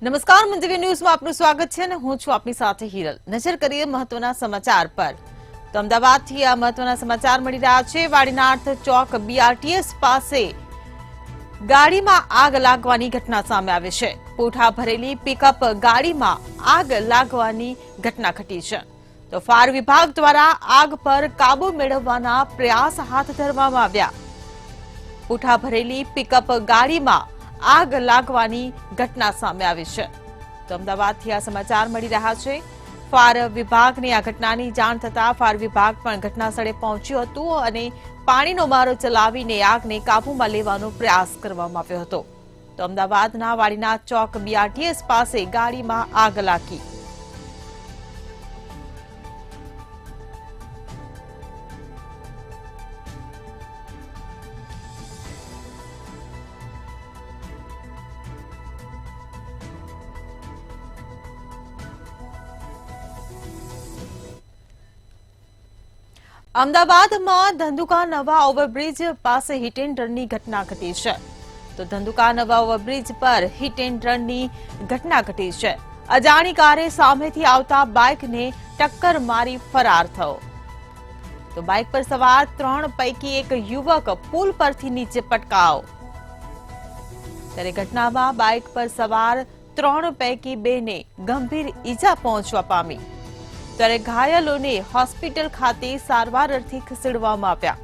નમસ્કાર, મંતવ્ય ન્યૂઝમાં આપનું સ્વાગત છે અને હું છું આપની સાથે હિરલ। નજર કરીએ મહત્વના સમાચાર પર। તો અમદાવાદથી આ મહત્વના સમાચાર મળી રહ્યા છે। વાડીનાથ ચોક બીઆરટીએસ પાસે ગાડીમાં આગ લાગવાની ઘટના સામે આવી છે। પૂઠા ભરેલી પિકઅપ ગાડીમાં આગ લાગવાની ઘટના ઘટી છે। તો ફાયર વિભાગ દ્વારા આગ પર કાબુ મેળવવાના પ્રયાસ હાથ ધરવામાં આવ્યા। પૂઠા ભરેલી પિકઅપ ગાડીમાં આગ લાગવાની ઘટના સામે આવી છે। તો અમદાવાદથી આ સમાચાર મળી રહ્યા છે। ફાયર વિભાગને આ ઘટનાની જાણ થતા ફાયર વિભાગ પણ ઘટના સ્થળે પહોંચ્યું હતું અને પાણીનો મારો ચલાવીને આગને કાબૂમાં લેવાનો પ્રયાસ કરવામાં આવ્યો હતો। તો અમદાવાદના વાડીનાથ ચોક બીઆરટીએસ પાસે ગાડીમાં આગ લાગી। અમદાવાદમાં ધંધુકા નવા ઓવરબ્રિજ પાસે હિટ એન્ડ રનની ઘટના ઘટી છે। તો ધંધુકા નવા ઓવરબ્રિજ પર હિટ એન્ડ રનની ઘટના ઘટી છે। અજાણી કારે સામેથી આવતા બાઇકને ટક્કર મારી ફરાર થયો। તો બાઇક પર સવાર 3 પૈકી એક યુવક પુલ પરથી નીચે પટકાયો। ત્યારે ઘટનામાં બાઇક પર સવાર 3 પૈકી 2ને ગંભીર ઈજા પહોંચવા પામી। ત્યારે ઘાયલોને હોસ્પિટલ ખાતે સારવાર અર્થે ખસેડવામાં આવ્યા।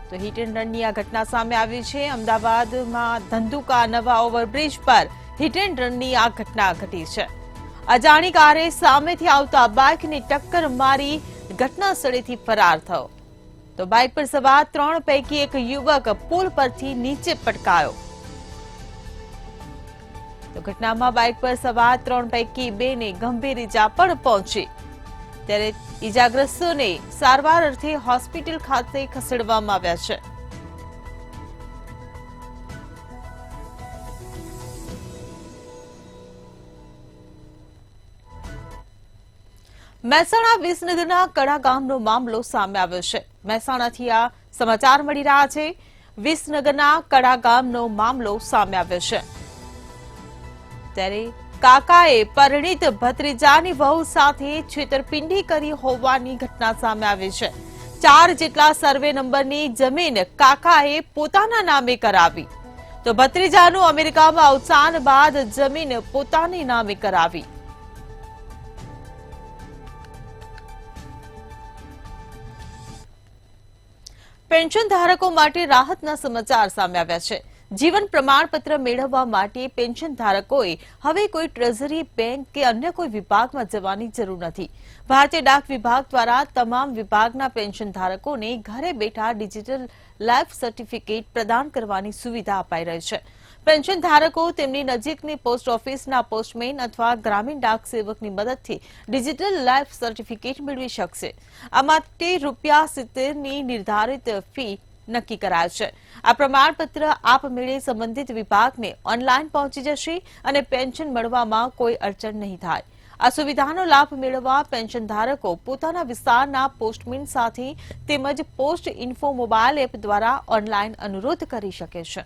તો હિટ એન્ડ રનની આ ઘટના સામે આવી છે। અમદાવાદમાં ધંધુકા નવા ઓવરબ્રિજ પર હિટ એન્ડ રનની આ ઘટના ઘટી છે। અજાણી કારે સામેથી આવતા બાઇકને ટક્કર મારી ઘટના સ્થળેથી ફરાર થયો। તો બાઇક પર સવાર 3 પૈકી એક યુવક પુલ પરથી નીચે પટકાયો। તો ઘટનામાં બાઇક પર સવાર 3 પૈકી 2ને ગંભીર ઈજા પણ પહોંચી। ત્યારે ઈજાગ્રસ્તોને સારવાર અર્થે હોસ્પિટલ ખાતે ખસેડવામાં આવ્યા છે। મહેસાણા વિસનગરના કડા ગામનો મામલો સામે આવ્યો છે। મહેસાણાથી આ સમાચાર મળી રહ્યા છે। વિસનગરના કડા ગામનો મામલો સામે આવ્યો છે। ત્યારે કાકાએ પરિણીત ભત્રીજાની વહુ સાથે છેતરપિંડી કરી હોવાની ઘટના સામે આવી છે। 4 જેટલા સર્વે નંબરની જમીન કાકાએ પોતાના નામે કરાવી। તો ભત્રીજાનું અમેરિકામાં અવસાન બાદ જમીન પોતાની નામે કરાવી। પેન્શન ધારકો માટે રાહતના સમાચાર સામે આવ્યા છે। જીવન પ્રમાણપત્ર મેળવવા માટે પેન્શન ધારકોએ હવે કોઈ ટ્રેઝરી બેંક કે અન્ય કોઈ વિભાગમાં જવાની જરૂર નથી। ભારતીય ડાક વિભાગ દ્વારા તમામ વિભાગના પેન્શન ધારકોને ઘરે બેઠા ડિજિટલ લાઈફ સર્ટિફિકેટ પ્રદાન કરવાની સુવિધા અપાઈ રહી છે। પેન્શન ધારકો તેમની નજીકની પોસ્ટ ઓફિસના પોસ્ટમેન અથવા ગ્રામીણ ડાક સેવકની મદદથી ડિજિટલ લાઈફ સર્ટિફિકેટ મેળવી શકશે। આ માટે ₹70ની નિર્ધારિત ફી નક્કી કરાય છે। આ પ્રમાણપત્ર આપમેળે સંબંધિત વિભાગને ઓનલાઈન પહોંચી જશે અને પેન્શન મળવામાં કોઈ અડચણ નહીં થાય। આ સુવિધાનો લાભ મેળવવા પેન્શન ધારકો પોતાના વિસ્તારના પોસ્ટમેન સાથે તેમજ પોસ્ટ ઇન્ફો મોબાઈલ એપ દ્વારા ઓનલાઈન અનુરોધ કરી શકે છે।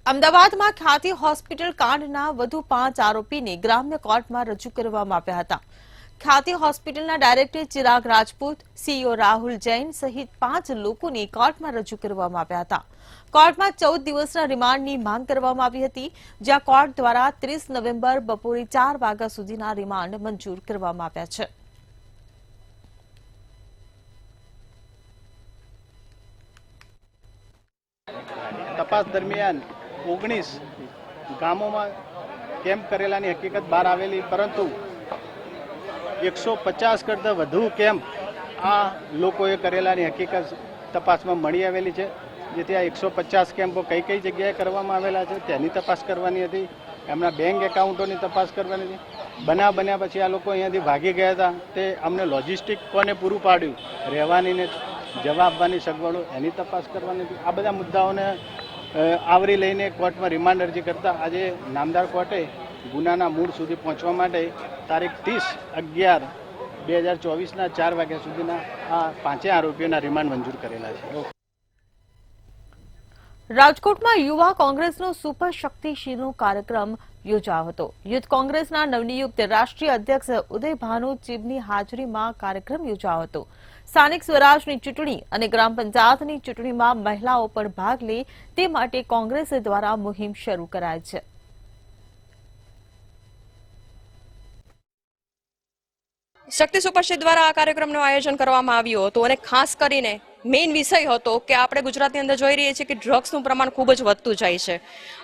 અમદાવાદમાં ખ્યાતિ હોસ્પિટલ કાંડના વધુ 5 આરોપીને ગ્રામ્ય કોર્ટમાં રજૂ કરવામાં આવ્યા હતા। ખ્યાતિ હોસ્પિટલના ડાયરેક્ટર ચિરાગ રાજપૂત, સીઈઓ રાહુલ જૈન સહિત 5 લોકોને કોર્ટમાં રજૂ કરવામાં આવ્યા હતા। કોર્ટમાં 14 દિવસના રિમાન્ડની માંગ કરવામાં આવી હતી, જ્યાં કોર્ટ દ્વારા 30 નવેમ્બર બપોરે 4 વાગ્યા સુધીના રિમાન્ડ મંજૂર કરવામાં આવ્યા છે। તપાસ દરમિયાન 19 ગામોમાં કેમ્પ કરેલાની હકીકત બહાર આવેલી, પરંતુ 150 કરતાં વધુ કેમ્પ આ લોકોએ કરેલાની હકીકત તપાસમાં મળી આવેલી છે। જેથી આ 150 કેમ્પો કઈ જગ્યાએ કરવામાં આવેલા છે તેની તપાસ કરવાની હતી। એમના બેંક એકાઉન્ટોની તપાસ કરવાની હતી। બનાવ બન્યા પછી આ લોકો અહીંયાથી ભાગી ગયા હતા, તે અમને લોજિસ્ટિક કોને પૂરું પાડ્યું, રહેવાની ને જવાબ આપવાની સગવડો એની તપાસ કરવાની હતી। આ બધા મુદ્દાઓને આવરી લઈને કોર્ટમાં રિમાન્ડ અરજી કરતા આજે નામદાર કોર્ટે ગુનાના મૂળ સુધી પહોંચવા માટે તારીખ 30/11/2024ના 4 વાગ્યા સુધીના આ 5 આરોપીઓના રિમાન્ડ મંજૂર કરેલા છે. રાજકોટમાં યુવા કોંગ્રેસનો સુપર શક્તિ શિબિરનો કાર્યક્રમ યોજાયો હતો. યુથ કોંગ્રેસના નવનિયુક્ત રાષ્ટ્રીય અધ્યક્ષ ઉદય ભાનુ ચીબની હાજરીમાં કાર્યક્રમ યોજાયો હતો. સ્થાનિક સ્વરાજની ચૂંટણી અને ગ્રામ પંચાયતની ચૂંટણીમાં મહિલાઓ પણ ભાગ લે તે માટે કોંગ્રેસ દ્વારા મુહિમ શરૂ કરાઈ છે. શક્તિ સુપરશિપ દ્વારા આ કાર્યક્રમનું આયોજન કરવામાં આવ્યું હતું અને ખાસ કરીને મેઇન વિષય હતો કે આપણે ગુજરાતની અંદર જોઈ રહીએ છીએ કે ડ્રગ્સનું પ્રમાણ ખૂબ જ વધતું જાય છે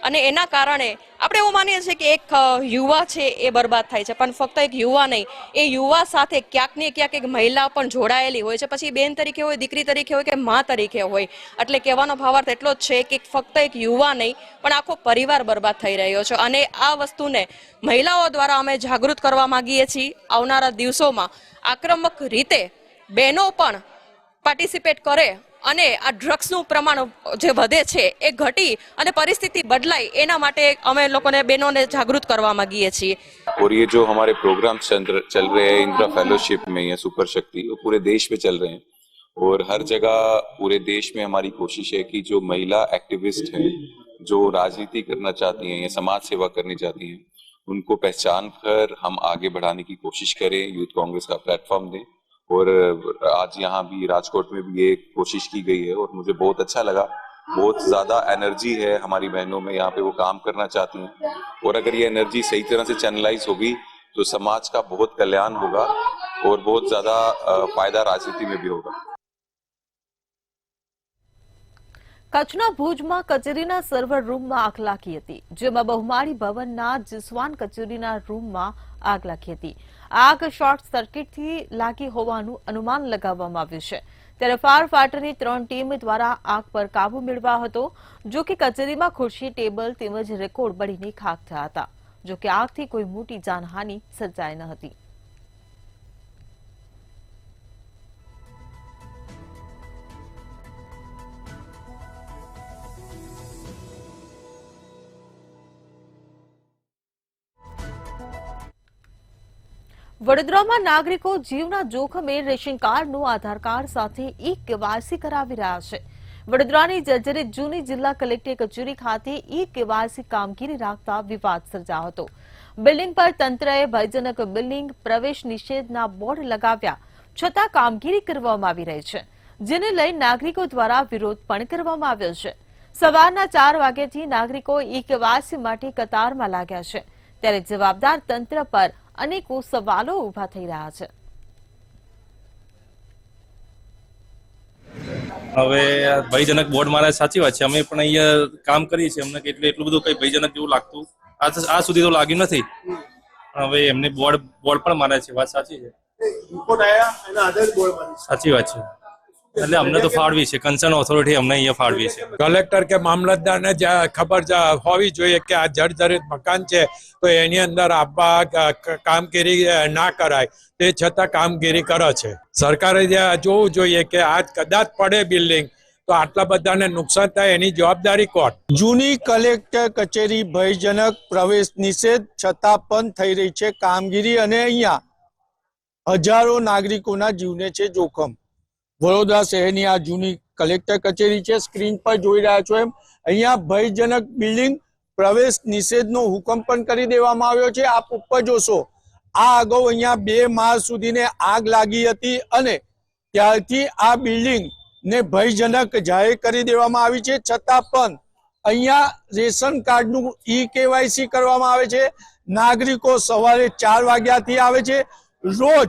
અને એના કારણે આપણે એવું માનીએ છીએ કે એક યુવા છે એ બરબાદ થાય છે, પણ ફક્ત એક યુવા નહીં, એ યુવા સાથે ક્યાંક ને ક્યાંક એક મહિલા પણ જોડાયેલી હોય છે, પછી બેન તરીકે હોય, દીકરી તરીકે હોય કે મા તરીકે હોય. એટલે કહેવાનો ભાવાર્થ એટલો જ છે કે ફક્ત એક યુવા નહીં પણ આખો પરિવાર બરબાદ થઈ રહ્યો છે અને આ વસ્તુને મહિલાઓ દ્વારા અમે જાગૃત કરવા માંગીએ છીએ. આવનારા દિવસોમાં આક્રમક રીતે બહેનો પણ પાર્ટિસિપેટ કરે અને આ ડ્રગ્સનું પ્રમાણ જે વધે છે એ ઘટી અને પરિસ્થિતિ બદલાય એના માટે અમે લોકોને બહેનોને જાગૃત કરવા માંગીએ છીએ. और ये जो हमारे प्रोग्राम्स चल रहे हैं इंदिरा फेलोशिप में या सुपर शक्ति, वो पूरे देश में चल रहे हैं और हर जगह पूरे देश में हमारी कोशिश है कि जो महिला एक्टिविस्ट हैं, जो राजनीति करना चाहती हैं या समाज सेवा करनी चाहती हैं, उनको पहचान कर हम आगे बढ़ाने की कोशिश करें, यूथ कांग्रेस का प्लेटफॉर्म दें. और आज यहाँ भी राजकोट में भी ये कोशिश की गई है और मुझे बहुत अच्छा लगा. बहुत ज्यादा एनर्जी है हमारी बहनों में, यहाँ पे वो काम करना चाहती हैं और अगर ये एनर्जी सही तरह से चैनलाइज होगी तो समाज का बहुत कल्याण होगा और बहुत ज्यादा फायदा राजनीति में भी होगा. કચ્છના ભુજમાં કચેરીના સર્વર રૂમમાં આગ લાગી હતી, જેમાં બહુમાળી ભવનના જસવાન કચેરીના રૂમમાં આગ લાગી હતી. આગ શોર્ટ સર્કિટથી લાગી હોવાનું અનુમાન લગાવવામાં આવ્યું છે. ત્યારે ફાયર ફાઈટરની 3 ટીમ દ્વારા આગ પર કાબુ મેળવ્યો હતો. જો કે કચેરીમાં ખુરશી, ટેબલ તેમજ રેકોર્ડ બળીને ખાખ થયા હતા. જો કે આગથી કોઈ મોટી જાનહાનિ સર્જાઈ ન હતી. વડોદરામાં નાગરિકો જીવના જોખમે રેશન કાર્ડનું આધાર કાર્ડ સાથે ઈ-કેવાયસી કરાવી રહ્યા છે. વડોદરાની જર્જરિત જૂની જિલ્લા કલેક્ટર કચેરી ખાતે ઈ-કેવાયસી કામગીરી રાખતા વિવાદ સર્જાયો હતો. બિલ્ડિંગ પર તંત્રએ ભયજનક બિલ્ડિંગ પ્રવેશ નિષેધના બોર્ડ લગાવ્યા છતાં કામગીરી કરવામાં આવી રહી છે, જેને લઈ નાગરિકો દ્વારા વિરોધ પણ કરવામાં આવ્યો છે. સવારના 4 વાગ્યાથી નાગરિકો ઈ-કેવાયસી માટે કતારમાં લાગ્યા છે. ત્યારે જવાબદાર તંત્ર પર અનેકો સવાલો ઉભા થઈ રહ્યા છે. હવે ભયજનક બોર્ડ મારે સાચી વાત છે, અમે પણ અહીંયા કામ કરીએ છીએ, અમને એટલું બધું કઈ ભયજનક જેવું લાગતું આ સુધી તો લાગ્યું નથી. હવે એમને બોર્ડ પણ મારે છે, વાત સાચી છે, સાચી વાત છે. એટલે અમને તો ફાળવી છે, કન્સર્ન ઓથોરિટી અમને અહીંયા ફાળવી છે. કલેક્ટર કે મામલતદારને ખબર હોવી જોઈએ કે આ જર્જરિત મકાન છે તો એની અંદર આપવા કામગીરી ના કરાય, તે છતાં કામગીરી કરે છે. સરકારે જોવું જોઈએ કે આ કદાચ પડે બિલ્ડિંગ તો આટલા બધાને નુકસાન થાય, એની જવાબદારી કોણ? જૂની કલેક્ટર કચેરી ભયજનક પ્રવેશ નિષેધ છતાં પણ થઈ રહી છે કામગીરી અને અહીંયા હજારો નાગરિકોના જીવને છે જોખમ. વડોદરા શહેરની આ જૂની કલેક્ટર કચેરી છે, સ્ક્રીન પર જોઈ રહ્યા છો એમ અહીંયા ભયજનક બિલ્ડિંગ પ્રવેશ નિષેધનો હુકમ પણ કરી દેવામાં આવ્યો છે. આપ ઉપર જોશો, આ અગાઉ અહીંયા 2 માળ સુધીને આગ લાગી હતી અને ત્યારથી આ બિલ્ડિંગ ને ભયજનક જાહેર કરી દેવામાં આવી છે. છતાં પણ અહીંયા રેશન કાર્ડનું ઈ-કેવાયસી કરવામાં આવે છે. નાગરિકો સવારે 4 વાગ્યાથી આવે છે. રોજ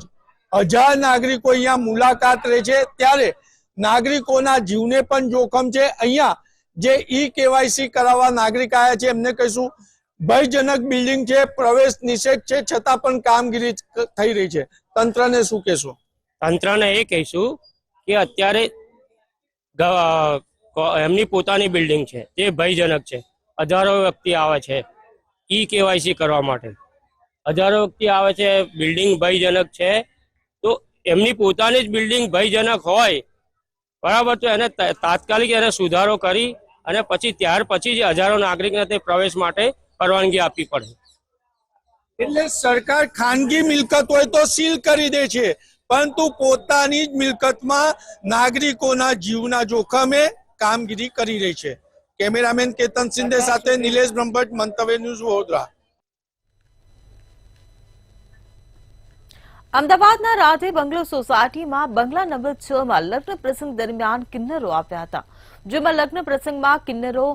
1000 નાગરિકો અહીંયા મુલાકાત લે છે. ત્યારે નાગરિકોના જીવને પણ જોખમ છે. અહીંયા જે ઈ-કેવાયસી કરાવવા નાગરિક આવ્યા છે એમને કહીશું, ભયજનક બિલ્ડિંગ છે, પ્રવેશ નિષેધ છે, છતાં પણ કામગીરી થઈ રહી છે. તંત્રને શું કહેશો? તંત્રને એ કહીશું કે અત્યારે એમની પોતાની બિલ્ડિંગ છે, તે ભયજનક છે. હજારો વ્યક્તિ આવે છે ઈ-કેવાયસી કરવા માટે, હજારો વ્યક્તિ આવે છે. બિલ્ડિંગ ભયજનક છે તો એમની પોતાની જ બિલ્ડિંગ ભયજનક હોય બરાબર, તો એને તાત્કાલિક એને સુધારો કરી અને પછી ત્યાર પછી જ હજારો નાગરિકને તે પ્રવેશ માટે પરવાનગી આપવી પડે. એટલે સરકાર ખાનગી મિલકત હોય તો સીલ કરી દે છે, પરંતુ પોતાની જ મિલકતમાં નાગરિકોના જીવના જોખમે કામગીરી કરી રહી છે. કેમેરામેન કેતન સિંધે સાથે નિલેશ બ્રહ્મભટ્ટ, મંતવ્ય ન્યૂઝ, વડોદરા. અમદાવાદના રાધે બંગલો સોસાયટીમાં બંગલા નંબર 6 માં લગ્ન પ્રસંગ દરમિયાન કિન્નરો આવ્યા હતા, જેમાં લગ્ન પ્રસંગમાં કિન્નરો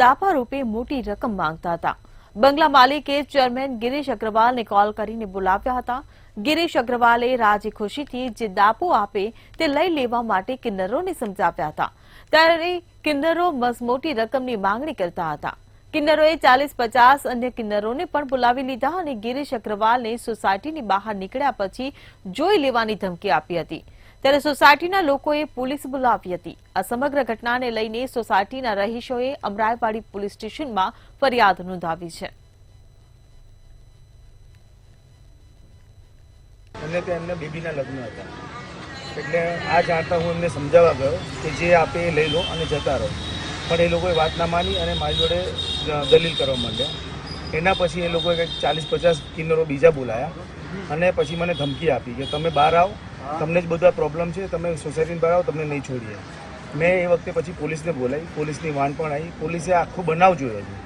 દાપા રૂપે મોટી રકમ માંગતા હતા. બંગલા માલિકે ચેરમેન ગિરીશ અગ્રવાલને કોલ કરીને બોલાવ્યા હતા. ગિરીશ અગ્રવાલે રાજી ખુશીથી જે દાપો આપે તે લઈ લેવા માટે કિન્નરોને સમજાવ્યા હતા. ત્યારે કિન્નરો મસમોટી રકમની માંગણી કરતા હતા. કિન્નરોએ 40-50 અન્ય કિન્નરોને પણ બોલાવી લીધા અને ગિરીશ અગ્રવાલને સોસાયટીની બહાર નીકળ્યા પછી જોઈ લેવાની ધમકી આપી હતી. ત્યારે સોસાયટીના લોકોએ પોલીસ બોલાવી હતી. આ સમગ્ર ઘટનાને લઈને સોસાયટીના રહીશોએ અમરાઈવાડી પોલીસ સ્ટેશનમાં ફરિયાદ નોંધાવી છે. એમને તો એમના બેબીના લગ્ન હતા, એટલે આ જાણતા હું એમને સમજાવવા ગયો કે જે આપે એ લઈ લો અને જતા રહો, પણ એ લોકોએ વાત ના માની અને મારી જોડે દલીલ કરવા માંડ્યા. એના પછી એ લોકોએ કંઈક 40-50 કિન્નરો બીજા બોલાયા અને પછી મને ધમકી આપી કે તમે બહાર આવો, તમને જ બધા પ્રોબ્લેમ છે, તમે સોસાયટીની બહાર આવો, તમને નહીં છોડીએ. મેં એ વખતે પછી પોલીસને બોલાવી, પોલીસની વાન પણ આવી, પોલીસે આખો બનાવ જોયો છે.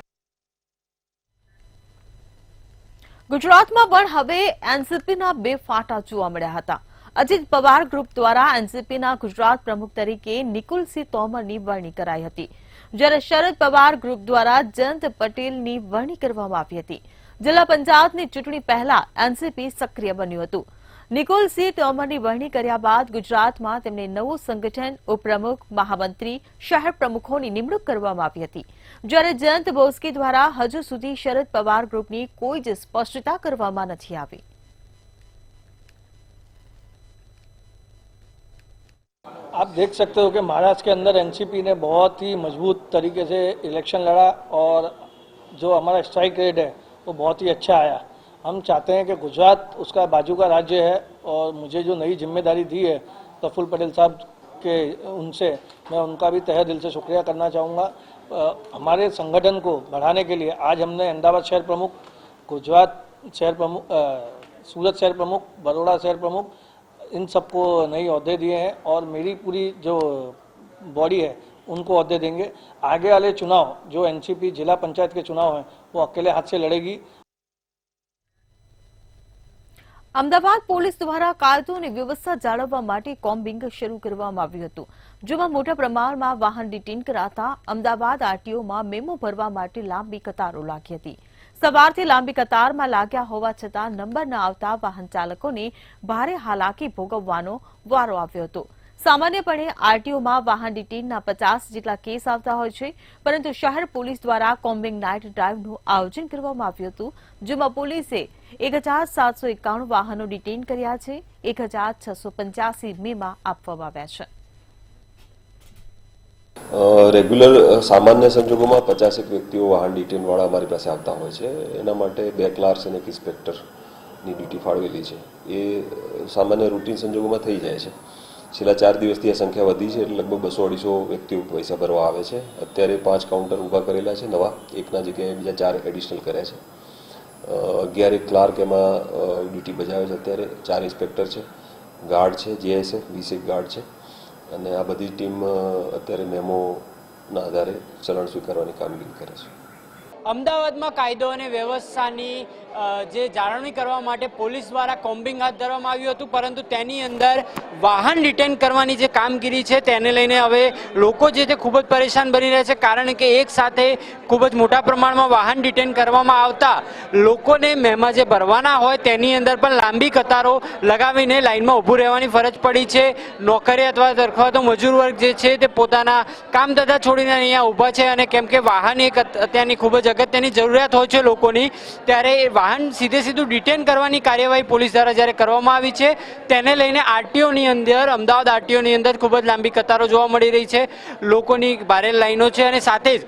ગુજરાતમાં પણ હવે એનસીપીના 2 ફાટા જોવા મળ્યા હતા. અજીત પવાર ગ્રુપ દ્વારા એનસીપીના ગુજરાત પ્રમુખ તરીકે નિકુલસિંહ તોમરની વરણી કરાઈ હતી, જ્યારે શરદ પવાર ગ્રુપ દ્વારા જયંત પટેલની વરણી કરવામાં આવી હતી. જિલ્લા પંચાયતની ચૂંટણી પહેલા એનસીપી સક્રિય બન્યું હતું. નિકુલસિંહ તોમરની વરણી કર્યા બાદ ગુજરાતમાં તેમને નવું સંગઠન, ઉપપ્રમુખ, મહામંત્રી, શહેર પ્રમુખોની નિમણૂક કરવામાં આવી હતી, જ્યારે જયંત બોસ્કી દ્વારા હજુ સુધી શરદ પવાર ગ્રુપની કોઈ જ સ્પષ્ટતા કરવામાં નથી આવી. आप देख सकते हो कि महाराष्ट्र के अंदर एनसीपी ने बहुत ही मजबूत तरीके से इलेक्शन लड़ा और जो हमारा स्ट्राइक रेट है वो बहुत ही अच्छा आया. हम चाहते हैं कि गुजरात उसका बाजू का राज्य है और मुझे जो नई जिम्मेदारी दी है प्रफुल्ल पटेल साहब के उनसे मैं उनका भी तहे दिल से शुक्रिया करना चाहूँगा. हमारे संगठन को बढ़ाने के लिए आज हमने अहमदाबाद शहर प्रमुख, गुजरात शहर प्रमुख, सूरत शहर प्रमुख, बड़ौदा शहर प्रमुख, इन सबको नई ओहदे दिए हैं और मेरी पूरी जो बॉडी है उनको ओहदे देंगे. आगे वाले चुनाव जो एनसीपी जिला पंचायत के चुनाव हैं वो अकेले हाथ से लड़ेगी. અમદાવાદ પોલીસ દ્વારા કાયદો અને વ્યવસ્થા જાળવવા માટે કોમ્બિંગ શરૂ કરવામાં આવ્યું હતું, જેમાં મોટા પ્રમાણમાં વાહન ડિટેઇન કરાતા અમદાવાદ આરટીઓમાં મેમો ભરવા માટે લાંબી કતારો લાગી હતી. સવારથી લાંબી કતારમાં લાગ્યા હોવા છતાં નંબર ન આવતા વાહન ચાલકોને ભારે હાલાકી ભોગવવાનો વારો આવ્યો હતો. સામાન્યપણે આરટીઓમાં વાહન ડિટેઇનના 50 જેટલા કેસ આવતા હોય છે, પરંતુ શહેર પોલીસ દ્વારા કોમ્બિંગ નાઇટ ડ્રાઇવનું આયોજન કરવામાં આવ્યું હતું, જેમાં પોલીસે 1791 વાહનો ડિટેઇન કર્યા છે. 1685 મેમાં આપવામાં આવ્યા છે. રેગ્યુલર સામાન્ય સંજોગોમાં 50 વ્યક્તિઓ વાહન ડિટેઇનવાળા અમારી પાસે આવતા હોય છે. એના માટે 2 ક્લાર્ક્સ અને 1 ઇન્સ્પેક્ટરની ડ્યુટી ફાળવેલી છે. એ સામાન્ય રૂટીન સંજોગોમાં થઈ જાય છે. છેલ્લા 4 દિવસથી આ સંખ્યા વધી છે, એટલે લગભગ 200-250 વ્યક્તિઓ પૈસા ભરવા આવે છે. અત્યારે 5 કાઉન્ટર ઊભા કરેલા છે નવા, એકના જગ્યાએ બીજા 4 એડિશનલ કર્યા છે. 11 ક્લાર્ક એમાં ડ્યુટી બજાવે છે. અત્યારે 4 ઇન્સ્પેક્ટર છે, ગાર્ડ છે, જીએસએફ 20 ગાર્ડ છે, અને આ બધી ટીમ અત્યારે મેમોના આધારે ચલણ સ્વીકારવાની કામગીરી કરે છે. અમદાવાદમાં કાયદો અને વ્યવસ્થાની જે જાળવણી કરવા માટે પોલીસ દ્વારા કોમ્બિંગ હાથ ધરવામાં આવ્યું હતું, પરંતુ તેની અંદર વાહન ડિટેન કરવાની જે કામગીરી છે તેને લઈને હવે લોકો જે છે ખૂબ જ પરેશાન બની રહ્યા છે, કારણ કે એક સાથે ખૂબ જ મોટા પ્રમાણમાં વાહન ડિટેન કરવામાં આવતા લોકોને મેમાં જે ભરવાના હોય તેની અંદર પણ લાંબી કતારો લગાવીને લાઇનમાં ઊભું રહેવાની ફરજ પડી છે. નોકરી અથવા તો મજૂર વર્ગ જે છે તે પોતાના કામ ધંધા છોડીને અહીંયા ઊભા છે, અને કેમ કે વાહન એક અત્યારની ખૂબ જ અગત્યની જરૂરિયાત હોય છે લોકોની, ત્યારે વાહન સીધું ડિટેન કરવાની કાર્યવાહી પોલીસ દ્વારા જ્યારે કરવામાં આવી છે તેને લઈને આરટીઓની અંદર, અમદાવાદ આરટીઓની અંદર ખૂબ જ લાંબી કતારો જોવા મળી રહી છે, લોકોની ભારે લાઈનો છે, અને સાથે જ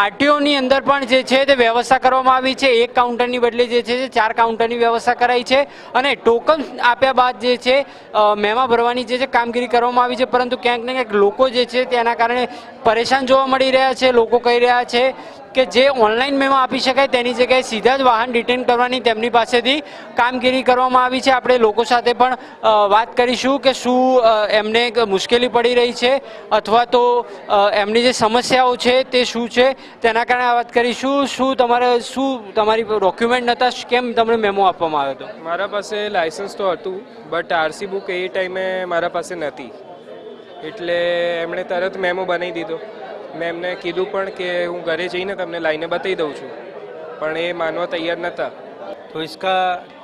આરટીઓની અંદર પણ જે છે તે વ્યવસ્થા કરવામાં આવી છે. 1 કાઉન્ટરની બદલે જે છે 4 કાઉન્ટરની વ્યવસ્થા કરાઈ છે, અને ટોકન આપ્યા બાદ જે છે મેમાં ભરવાની જે છે કામગીરી કરવામાં આવી છે, પરંતુ ક્યાંક ને ક્યાંક લોકો જે છે તેના કારણે પરેશાન જોવા મળી રહ્યા છે. લોકો કહી રહ્યા છે કે જે ઓનલાઈન મેમો આપી શકાય તેની જગ્યાએ સીધા જ વાહન ડિટેન કરવાની તેમની પાસેથી કામગીરી કરવામાં આવી છે. આપણે લોકો સાથે પણ વાત કરીશું કે શું એમને મુશ્કેલી પડી રહી છે અથવા તો એમની જે સમસ્યાઓ છે તે શું છે તેના કારણે વાત કરીશું. શું તમારી ડોક્યુમેન્ટ નહોતા, કેમ તમને મેમો આપવામાં આવ્યો હતો? મારા પાસે લાયસન્સ તો હતું, બટ આરસી બુક એ ટાઈમે મારા પાસે નથી, એટલે એમણે તરત મેમો બનાવી દીધો. મેં એમને કીધું પણ કે હું ઘરે જઈને તમને લાઈને બતાવી દઉં છું, પણ એ માનવા તૈયાર નહોતા. तो इसका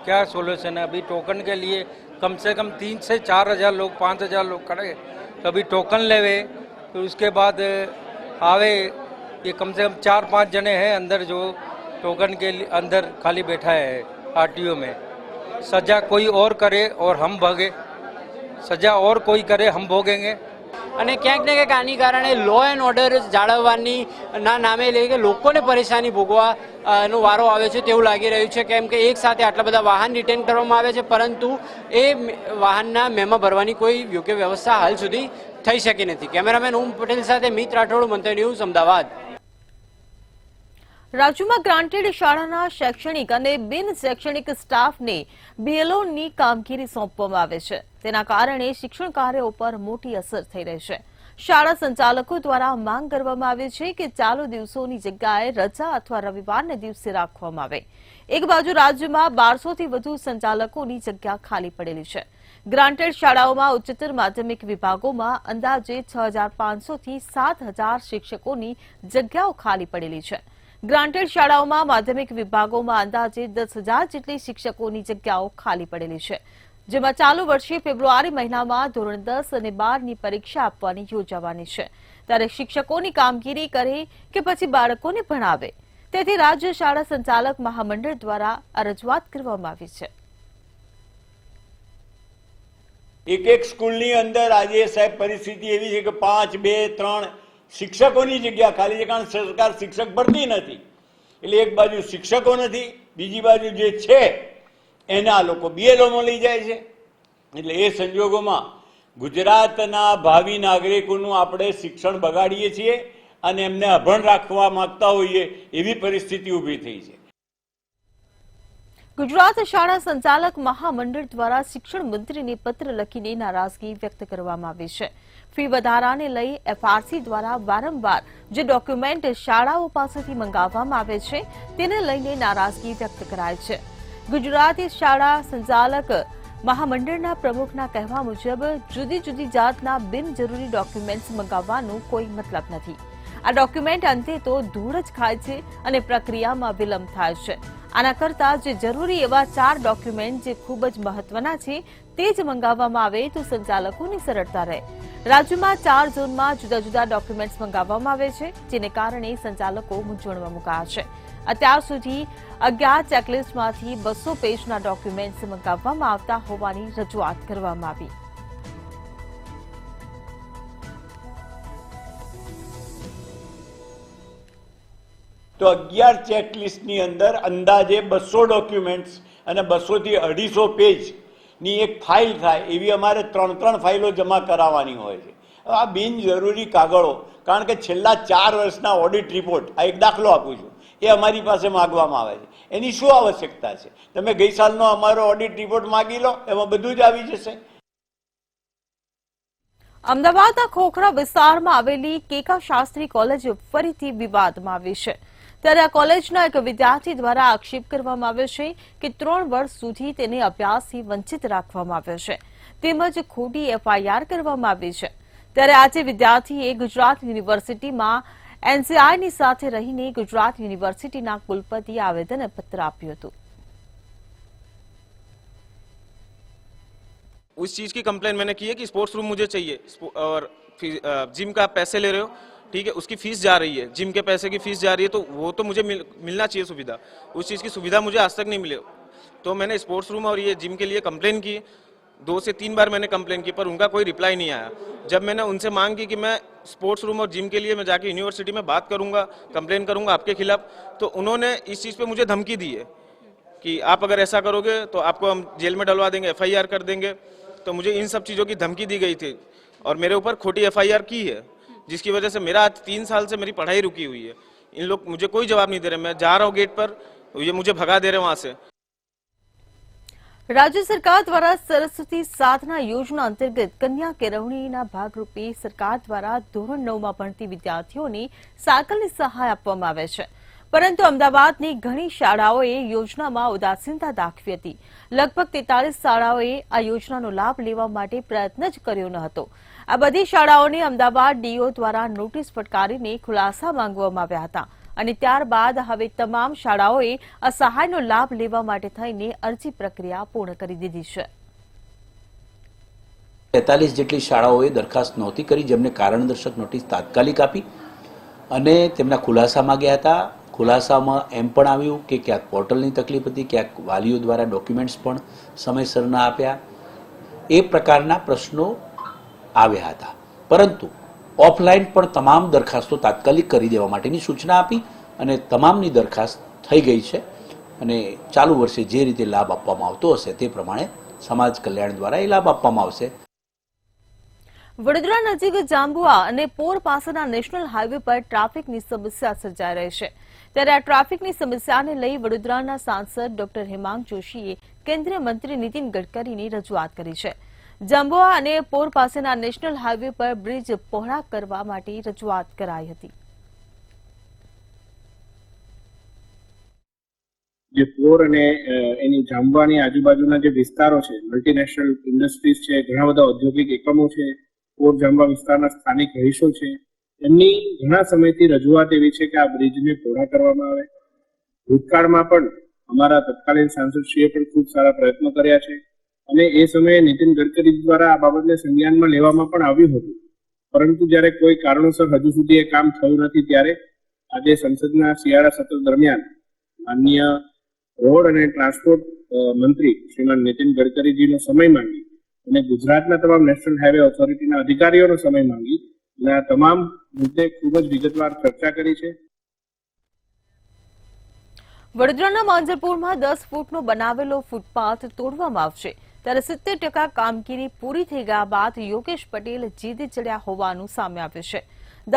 क्या सोल्यूशन है? अभी टोकन के लिए कम से कम 3 से 4 हज़ार लोग 5 हज़ार लोग खड़े, कभी टोकन लेवे तो उसके बाद आवे. ये कम से कम 4-5 जने हैं अंदर जो टोकन के अंदर खाली बैठा है आरटीओ में. सजा कोई और करे और हम भोगे, सजा और कोई करे हम भोगेंगे. અને ક્યાંક ને ક્યાંક આની કારણે લો એન્ડ ઓર્ડર જાળવવાની ના નામે લઈ કે લોકોને પરેશાની ભોગવા નો વારો આવે છે તેવું લાગી રહ્યું છે, કેમ કે એક સાથે આટલા બધા વાહન ડિટેન કરવામાં આવે છે પરંતુ એ વાહનના મેમો ભરવાની કોઈ યોગ્ય વ્યવસ્થા હાલ સુધી થઈ શકી નથી. કેમેરામેન ઓમ પટેલ સાથે મિત રાઠોડ, મંતવ્ય ન્યૂઝ, અમદાવાદ. રાજ્યમાં ગ્રાન્ટેડ શાળાના શૈક્ષણિક અને બિન શૈક્ષણિક સ્ટાફને બીએલઓની કામગીરી સોંપવામાં આવે છે. તેના કારણે શિક્ષણ કાર્ય ઉપર મોટી અસર થઈ રહી છે. શાળા સંચાલકો દ્વારા માંગ કરવામાં આવે છે કે ચાલુ દિવસોની જગ્યાએ રજા અથવા રવિવારને દિવસે રાખવામાં આવે. એક બાજુ રાજ્યમાં 1200 થી વધુ સંચાલકોની જગ્યા ખાલી પડેલી છે. ગ્રાન્ટેડ શાળાઓમાં ઉચ્ચતર માધ્યમિક વિભાગોમાં અંદાજે 6500 થી 7000 શિક્ષકોની જગ્યાઓ ખાલી પડેલી છે. ગ્રાન્ટેડ શાળાઓમાં માધ્યમિક વિભાગોમાં અંદાજે 10,000 જેટલી શિક્ષકોની જગ્યાઓ ખાલી પડેલી છે, જેમાં ચાલુ વર્ષે ફેબ્રુઆરી મહિનામાં ધોરણ 10 અને 12ની પરીક્ષા આપવાની યોજાવાની છે. ત્યારે શિક્ષકોની કામગીરી કરે કે પછી બાળકોને ભણાવે, તેથી રાજ્ય શાળા સંચાલક મહામંડળ દ્વારા આ રજૂઆત કરવામાં આવી છે. એક સ્કૂલની અંદર આજે સાહેબ પરિસ્થિતિ એવી છે કે 5, 2, 3 શિક્ષકોની જગ્યા ખાલી છે, કારણ સરકાર શિક્ષક ભરતી નથી. એટલે એક બાજુ શિક્ષકો નથી, બીજી બાજુ જે છે એના લોકો બીએલઓમાં લઈ જાય છે. એટલે એ સંજોગોમાં ગુજરાતના ભાવિ નાગરિકોનું આપણે શિક્ષણ બગાડીએ છીએ અને એમને અભણ રાખવા માંગતા હોઈએ એવી પરિસ્થિતિ ઊભી થઈ છે. ગુજરાત શાળા સંચાલક મહામંડળ દ્વારા શિક્ષણ મંત્રીને પત્ર લખીને નારાજગી વ્યક્ત કરવામાં આવી છે. ફી વધારાને લઈ એફઆરસી દ્વારા વારંવાર જે ડોક્યુમેન્ટ શાળાઓ પાસેથી મંગાવવામાં આવે છે તેને લઈને નારાજગી વ્યક્ત કરાય છે. ગુજરાતી શાળા સંચાલક મહામંડળના પ્રમુખના કહેવા મુજબ જુદી જુદી જાતના બિનજરૂરી ડોક્યુમેન્ટ્સ મંગાવવાનો કોઈ મતલબ નથી. આ ડોક્યુમેન્ટ અંતે તો ધૂળ જ ખાય છે અને પ્રક્રિયામાં વિલંબ થાય છે. આના કરતા જે જરૂરી એવા 4 ડોક્યુમેન્ટ જે ખૂબ જ મહત્વના છે તે જ મંગાવવામાં આવે તો સંચાલકોની સરળતા રહે. રાજ્યમાં 4 ઝોનમાં જુદા જુદા ડોક્યુમેન્ટ્સ મંગાવવામાં આવે છે, જેને કારણે સંચાલકો મૂંઝવણમાં મુકાયા છે. અત્યાર સુધી 11 ચેકલિસ્ટમાંથી 200 પેજના ડોક્યુમેન્ટ્સ મંગાવવામાં આવતા હોવાની રજૂઆત કરવામાં આવી. તો 11 ચેકલિસ્ટની અંદર અંદાજે 200 ડોક્યુમેન્ટ્સ અને 200 થી 250 પેજની એક ફાઇલ થાય એવી અમારે 3 ફાઇલો જમા કરાવવાની હોય છે. આ બિનજરૂરી કાગળો, કારણ કે છેલ્લા 4 વર્ષના ઓડિટ રિપોર્ટ, આ એક દાખલો આપું છું, એ અમારી પાસે માગવામાં આવે છે. એની શું આવશ્યકતા છે? તમે ગઈ સાલનો અમારો ઓડિટ રિપોર્ટ માગી લો, એમાં બધું જ આવી જશે. અમદાવાદના ખોખરા વિસ્તારમાં આવેલી કેકા શાસ્ત્રી કોલેજ ફરીથી વિવાદમાં આવી છે. ત્યારે આ કોલેજના એક વિદ્યાર્થી દ્વારા આક્ષેપ કરવામાં આવ્યો છે કે 3 વર્ષ સુધી તેને અભ્યાસથી વંચિત રાખવામાં આવ્યો છે, તેમજ ખોટી એફઆઈઆર કરવામાં આવી છે. ત્યારે આજે વિદ્યાર્થીએ ગુજરાત યુનિવર્સિટીમાં એનસીઆઈની સાથે રહીને ગુજરાત યુનિવર્સિટીના કુલપતિએ આવેદનપત્ર આપ્યું હતું. उस चीज़ की कंप्लेन मैंने की है कि स्पोर्ट्स रूम मुझे चाहिए और जिम का आप पैसे ले रहे हो, ठीक है, उसकी फीस जा रही है, जिम के पैसे की फीस जा रही है, तो वो तो मुझे मिलना चाहिए सुविधा. उस चीज़ की सुविधा मुझे आज तक नहीं मिले. तो मैंने स्पोर्ट्स रूम और ये जिम के लिए कंप्लेन की, 2 से 3 बार मैंने कंप्लेन की, पर उनका कोई रिप्लाई नहीं आया. जब मैंने उनसे मांग की कि मैं स्पोर्ट्स रूम और जिम के लिए मैं जाके यूनिवर्सिटी में बात करूंगा, कंप्लेन करूंगा आपके खिलाफ, तो उन्होंने इस चीज़ पे मुझे धमकी दी है कि आप अगर ऐसा करोगे तो आपको हम जेल में डलवा देंगे, FIR कर देंगे. तो मुझे इन सब चीज़ों की धमकी दी गई थी और मेरे ऊपर खोटी FIR की है, जिसकी वजह से मेरा आज 3 साल से मेरी पढ़ाई रुकी हुई है. इन लोग मुझे कोई जवाब नहीं दे रहे। मैं जा रहा हूँ गेट पर, ये मुझे भगा दे रहे वहां से। રાજ્ય સરકાર દ્વારા સરસ્વતી સાધના યોજના અંતર્ગત કન્યા કેળવણીના ભાગરૂપે સરકાર દ્વારા ધોરણ 9માં ભણતી વિદ્યાર્થીઓને સાયકલની સહાય આપવામાં આવે છે, પરંતુ અમદાવાદની ઘણી શાળાઓએ યોજનામાં ઉદાસીનતા દાખવી હતી. લગભગ 43 શાળાઓએ આ યોજનાનો લાભ લેવા માટે પ્રયત્ન જ કર્યો ન હતો. આ બધી શાળાઓને અમદાવાદ ડીઓ દ્વારા નોટિસ ફટકારીને ખુલાસા માંગવામાં આવ્યા હતા અને ત્યારબાદ હવે તમામ શાળાઓએ આ સહાયનો લાભ લેવા માટે થઈને અરજી પ્રક્રિયા પૂર્ણ કરી દીધી છે. 43 જેટલી શાળાઓએ દરખાસ્ત નહોતી કરી, જેમને કારણદર્શક નોટિસ તાત્કાલિક આપી અને તેમના ખુલાસા માંગ્યા હતા. ખુલાસામાં એમ પણ આવ્યું કે ક્યાંક પોર્ટલની તકલીફ હતી, ક્યાંક વાલીઓ દ્વારા ડોક્યુમેન્ટ્સ પણ સમયસર ન આપ્યા, એ પ્રકારના પ્રશ્નો આવ્યા હતા. પરંતુ ઓફલાઈન પણ તમામ દરખાસ્તો તાત્કાલિક કરી દેવા માટેની સૂચના આપી અને તમામની દરખાસ્ત થઈ ગઈ છે અને ચાલુ વર્ષે જે રીતે લાભ આપવામાં આવતો હશે તે પ્રમાણે સમાજ કલ્યાણ દ્વારા એ લાભ આપવામાં આવશે. વડોદરા નજીક જાંબુઆ અને પોર પાસેના નેશનલ હાઈવે પર ટ્રાફિકની સમસ્યા સર્જાઈ રહી છે. ત્યારે આ ટ્રાફિકની સમસ્યાને લઈ વડોદરાના સાંસદ ડોક્ટર હેમાંગ જોશીએ કેન્દ્રીય મંત્રી નીતિન ગડકરીની રજૂઆત કરી છે. જાંબુઆ અને પોર પાસેના નેશનલ હાઈવે પર બ્રિજ પહોળા કરવા માટે રજૂઆત કરાઈ હતી. જે પોર અને એની જાંબુઆની આજુબાજુના જે વિસ્તારો છે, મલ્ટીનેશનલ ઇન્ડસ્ટ્રીઝ છે, ઘણા બધા ઔદ્યોગિક એકમો છે, પોર જાંબુઆ વિસ્તારના સ્થાનિક રહીશો છે, એમની ઘણા સમયથી રજૂઆત એવી છે કે આ બ્રિજને પહોળા કરવામાં આવે. ભૂતકાળમાં પણ અમારા તત્કાલીન સાંસદશ્રીએ પણ ખૂબ સારા પ્રયત્નો કર્યા છે અને એ સમયે નીતિન ગડકરી દ્વારા આ બાબતને સંજ્ઞાનમાં લેવામાં પણ આવ્યું હતું, પરંતુ જ્યારે કોઈ કારણોસર હજુ સુધી એ કામ થયું નથી, ત્યારે આજે સંસદના શિયાળા સત્ર દરમિયાન માનનીય રોડ અને ટ્રાન્સપોર્ટ મંત્રી શ્રીમાન નીતિન ગડકરીજીનો સમય માંગી અને ગુજરાતના તમામ નેશનલ હાઈવે ઓથોરિટીના અધિકારીઓનો સમય માંગી અને આ તમામ મુદ્દે ખૂબ જ વિગતવાર ચર્ચા કરી છે. વડોદરાના માંજરપુરમાં 10 ફૂટનો બનાવેલો ફૂટપાથ તોડવામાં આવશે, ત્યારે 70% કામગીરી પૂરી થઈ ગયા બાદ યોગેશ પટેલ જીદ ચડ્યા હોવાનું સામે આવ્યું છે.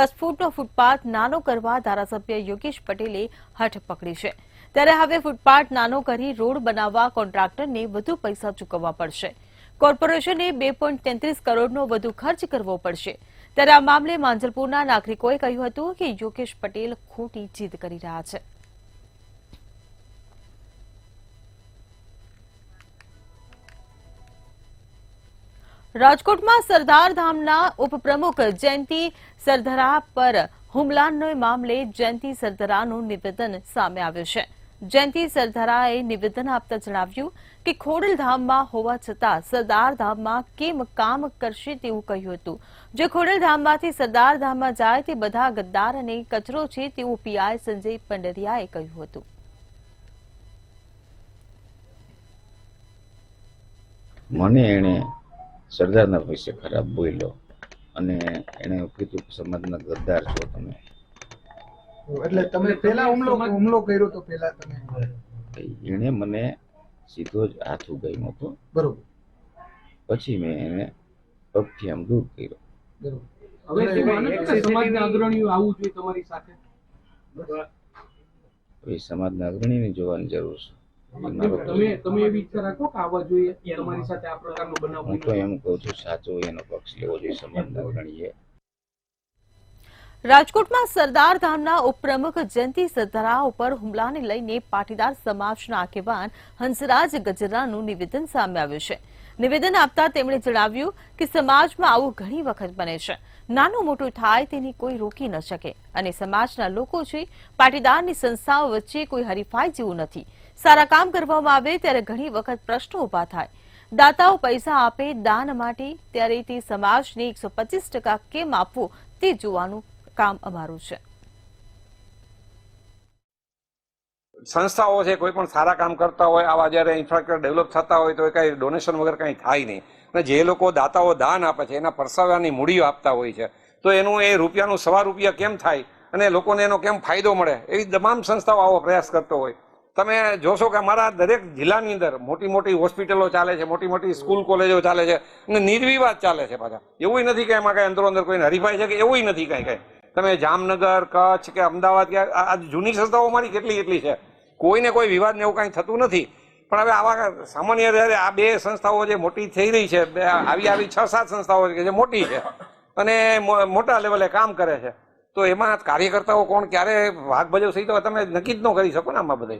10 ફૂટનો ફૂટપાથ નાનો કરવા ધારાસભ્ય યોગેશ પટેલે હઠ પકડી છે. ત્યારે હવે ફૂટપાથ નાનો કરી રોડ બનાવવા કોન્ટ્રાક્ટરને વધુ પૈસા ચૂકવવા પડશે. કોર્પોરેશને 2.33 કરોડનો વધુ ખર્ચ કરવો પડશે. ત્યારે આ મામલે માંજલપુરના નાગરિકોએ કહ્યું હતું કે યોગેશ પટેલ ખોટી જીદ કરી રહ્યા છે. રાજકોટમાં સરદાર ધામના ઉપપ્રમુખ જયંતિ સરધરા પર હુમલાના મામલે જયંતિ સરધરાનું નિવેદન સામે આવ્યું છે. જયંતિ સરધરાએ નિવેદન આપતા જણાવ્યું કે ખોડલધામમાં હોવા છતાં સરદાર ધામમાં કેમ કામ કરશે તેવું કહ્યું હતું. જે ખોડલધામમાંથી સરદાર ધામમાં જાય તે બધા ગદ્દાર અને કચરો છે તેવું પીઆઈ સંજય પંડરિયાએ કહ્યું હતું. મને એને સરદારના વિશે ખરાબ બોલ્યો અને એને કીધું સમાજના ગદ્દાર છો તમે. એટલે તમે પહેલા હુમલો કર્યો તો પહેલા તમે એને મને સીધો જ હાથ ઉગામ્યો હતો. બરોબર. પછી મેં એને પગથી આમ દૂર કર્યો. બરોબર. હવે સમાજના અગ્રણીઓ આવવું જોઈએ તમારી સાથે. હવે સમાજના અગ્રણીને જોવાની જરૂર છે. તમે એવી ઈચ્છા રાખો કે આવવા જોઈએ તમારી સાથે આ પ્રકારનો બનાવ. હું તો એમ કહું છું સાચો એનો પક્ષ લેવો જોઈએ સમાજના અગ્રણીએ. રાજકોટમાં સરદાર ધામના ઉપપ્રમુખ જયંતિ સરધરા ઉપર હુમલાને લઈને પાટીદાર સમાજના આગેવાન હંસરાજ ગજરાનું નિવેદન સામે આવ્યું છે. નિવેદન આપતા તેમણે જણાવ્યું કે સમાજમાં આવું ઘણી વખત બને છે. નાનું મોટું થાય તેની કોઈ રોકી ન શકે અને સમાજના લોકો છે, પાટીદારની સંસ્થાઓ વચ્ચે કોઈ હરીફાઈ જેવું નથી. સારા કામ કરવામાં આવે ત્યારે ઘણી વખત પ્રશ્નો ઉભા થાય. દાતાઓ પૈસા આપે દાન માટે, ત્યારે તે સમાજને 125% કેમ આપવું તે જોવાનું કામ અમારું છે. સંસ્થાઓ છે, કોઈ પણ સારા કામ કરતા હોય, આવા જયારે ઇન્ફ્રાસ્ટ્રક્ચર ડેવલપ થતા હોય તો કઈ ડોનેશન વગર કઈ થાય નહીં. અને જે લોકો દાતાઓ દાન આપે છે એના પરસાવ્યાની મૂડીઓ આપતા હોય છે, તો એનું એ રૂપિયાનું ₹1 કેમ થાય અને લોકોને એનો કેમ ફાયદો મળે, એવી તમામ સંસ્થાઓ આવો પ્રયાસ કરતો હોય. તમે જોશો કે અમારા દરેક જિલ્લાની અંદર મોટી મોટી હોસ્પિટલો ચાલે છે, મોટી મોટી સ્કૂલ કોલેજો ચાલે છે અને નિર્વિવાદ ચાલે છે. પાછા એવું નથી કે એમાં કઈ અંદરો અંદર કોઈને હરીફાઈ છે કે એવું નથી કઈ. તમે જામનગર, કચ્છ કે અમદાવાદ કે આ જૂની સંસ્થાઓ અમારી કેટલી છે, કોઈને કોઈ વિવાદ ને એવું કાંઈ થતું નથી. પણ હવે આવા સામાન્ય રીતે આ બે સંસ્થાઓ જે મોટી થઈ રહી છે, આવી 6-7 સંસ્થાઓ છે જે મોટી છે અને મોટા લેવલે કામ કરે છે, તો એમાં કાર્યકર્તાઓ કોણ ક્યારે ભાગ ભજવશે તો તમે નક્કી જ ન કરી શકો ને આમાં બધે.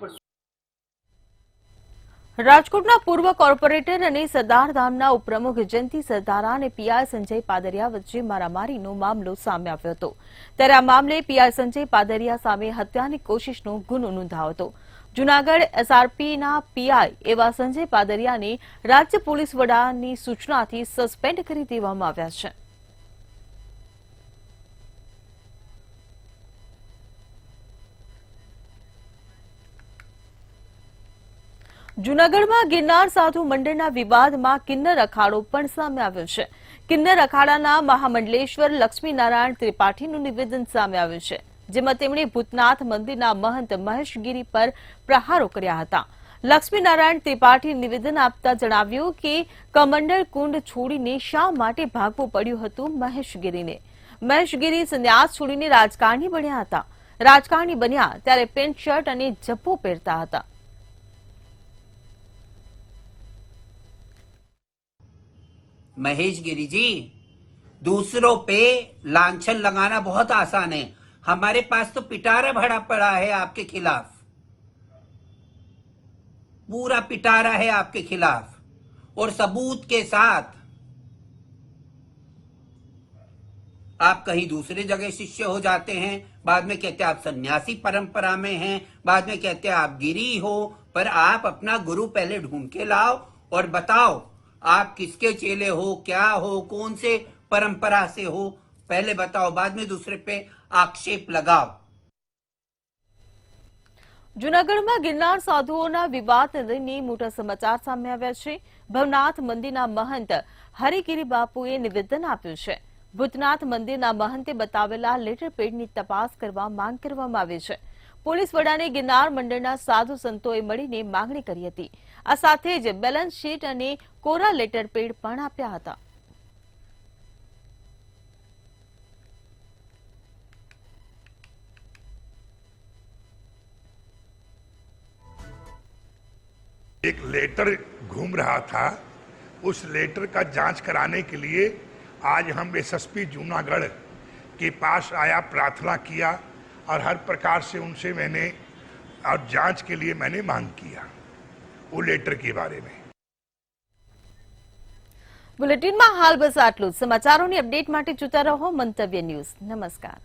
રાજકોટના પૂર્વ કોર્પોરેટર અને સરદારધામના ઉપપ્રમુખ જયંતિ સરદારા અને પીઆઈ સંજય પાદરિયા વચ્ચે મારામારીનો મામલો સામે આવ્યો હતો. ત્યારે આ મામલે પીઆઈ સંજય પાદરિયા સામે હત્યાની કોશિશનો ગુનો નોંધાયો હતો. જૂનાગઢ એસઆરપીના પીઆઈ એવા સંજય પાદરિયાને રાજ્ય પોલીસ વડાની સૂચનાથી સસ્પેન્ડ કરી દેવામાં આવ્યા છે. જૂનાગઢમાં ગિરનાર સાધુ મંડળના વિવાદમાં કિન્નર અખાડો પણ સામે આવ્યો છે. કિન્નર અખાડાના મહામંડલેશ્વર લક્ષ્મીનારાયણ ત્રિપાઠીનું નિવેદન સામે આવ્યું છે, જેમાં તેમણે ભૂતનાથ મંદિરના મહંત મહેશગીરી પર પ્રહારો કર્યા હતા. લક્ષ્મીનારાયણ ત્રિપાઠી નિવેદન આપતા જણાવ્યું કે કમંડળ કુંડ છોડીને શા માટે ભાગવું પડ્યું હતું મહેશગીરીને. મહેશગીરી સંન્યાસ છોડીને રાજકારણી બન્યા હતા. રાજકારણી બન્યા ત્યારે પેન્ટ શર્ટ અને જબ્બો પહેરતા હતા. महेश गिरी जी, दूसरों पे लांछन लगाना बहुत आसान है. हमारे पास तो पिटारा भरा पड़ा है आपके खिलाफ, पूरा पिटारा है आपके खिलाफ और सबूत के साथ. आप कहीं दूसरे जगह शिष्य हो जाते हैं, बाद में कहते हैं आप सन्यासी परंपरा में हैं, बाद में कहते हैं आप गिरी हो, पर आप अपना गुरु पहले ढूंढ के लाओ और बताओ आप किसके चेले हो, क्या हो, कौन से परंपरा से हो, पहले बताओ, बाद में दूसरे पे आक्षेप लगाओ. જૂનાગઢમાં ગિરનાર સાધુઓના વિવાદને લઈને મોટા સમાચાર સામે આવ્યા છે. ભવનાથ મંદિરના મહંત હરિગીરી બાપુએ નિવેદન આપ્યું છે. ભૂતનાથ મંદિરના મહંતે બતાવેલા લેટર પેડની તપાસ કરવા માંગ કરવામાં આવી છે. પોલીસ વડાને ગિરનાર મંડળના સાધુ સંતોએ મળીને માંગણી કરી હતી. આ સાથે જ બેલેન્સ શીટ અને કોરા લેટર પેડ પણ આપ્યા હતા. एक लेटर घूम रहा था, उस लेटर का जांच कराने के लिए आज हम एसएसपी जूनागढ़ के पास आया, प्रार्थना किया और हर प्रकार से उनसे मैंने और जांच के लिए मैंने मांग किया वो लेटर के बारे में. બુલેટિનમાં હાલ બસ આટલું જ. સમાચારોની અપડેટ માટે જોતા રહો મંતવ્ય ન્યૂઝ. નમસ્કાર.